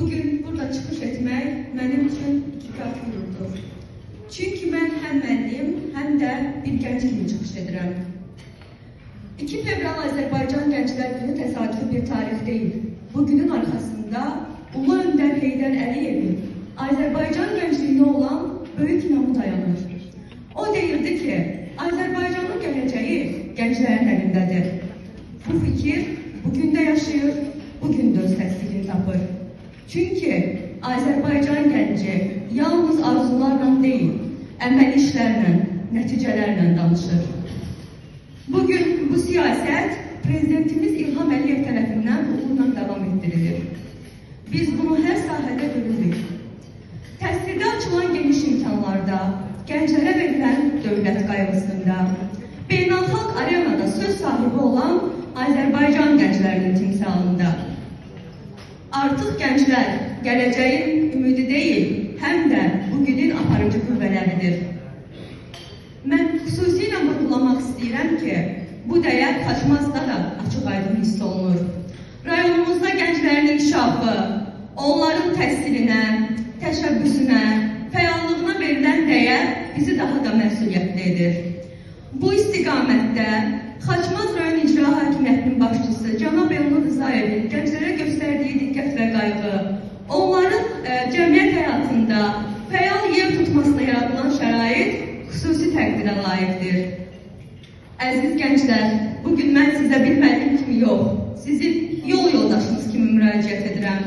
bugün burada çıxış etmək mənim üçün iki qat yurdur. Çünki mən həm müəllim, həm də bir gənc kimi çıxış edirəm. 2 fevral Azərbaycan Gənclər Günü təsadüfi bir tarix deyil. Bugünün arxasında Ulu Öndər Heydər Əliyevin Azərbaycan gəncliyinə olan böyük inamı dayanır. O deyirdi ki, Azərbaycanın gələcəyi gənclərin əlindədir. Bu fikir bugün də yaşayır, bugün də öz təsdiqini tapır. Çünki Azərbaycan gənci yalnız arzularla deyil, əməli işlərlə, nəticələrlə danışır. Bugün bu siyasət Prezidentimiz İlham Əliyev tərəfindən uğurla davam etdirilir. Biz bunu hər sahədə görürük. Təhsildə açılan geniş imkanlarda, gənclərə verilən dövlət qayğısında, beynəlxalq arenada söz sahibi olan Azərbaycan gənclərinin timsalında. Artıq gənclər gələcəyin ümidi deyil, həm də bugünün aparıcı qüvvələridir. Mən xüsusilə vurgulamaq istəyirəm ki, bu dəyər Xaçmazda da açıq-aydın hiss olunur. Rayonumuzda gənclərin inkişafı, onların təhsilinə, təşəbbüsünə, fəallığına verilən dəyər bizi daha da məsuliyyətli edir. Bu istiqamətdə Xaçmaz rayon icra hakimiyyətinin başçısı cənab Elnur Rızayevin gənclərə göstərdiyi diqqət və qayğı, onların cəmiyyət həyatında fəal yer tutmasına yaradılan şərait xüsusi təqdirə layiqdir. Əziz gənclər, bugün mən sizə bir müəllim kimi yox, sizin yol yoldaşınız kimi müraciət edirəm.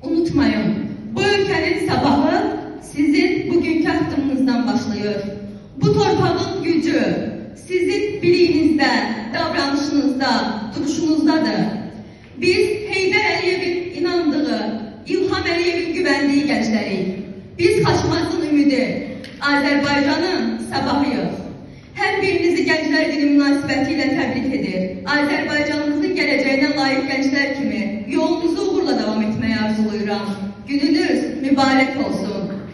Unutmayın, bu ölkənin sabahı sizin bugünkü addımınızdan başlayır. Bu torpağın gücü sizin biliyinizdə, davranışınızda, duruşunuzdadır. Biz Heydər Əliyevin inandığı, İlham Əliyevin güvəndiyi gənclərik. Biz Xaçmazın ümidi, Azərbaycanın sabahıyıq. Hər birinizi Gənclər Günü münasibəti ilə təbrik edir. Azərbaycanımızın gələcəyinə layiq gənclər kimi yolunuzu uğurla davam etməyi arzuluyuram. Gününüz mübarək olsun.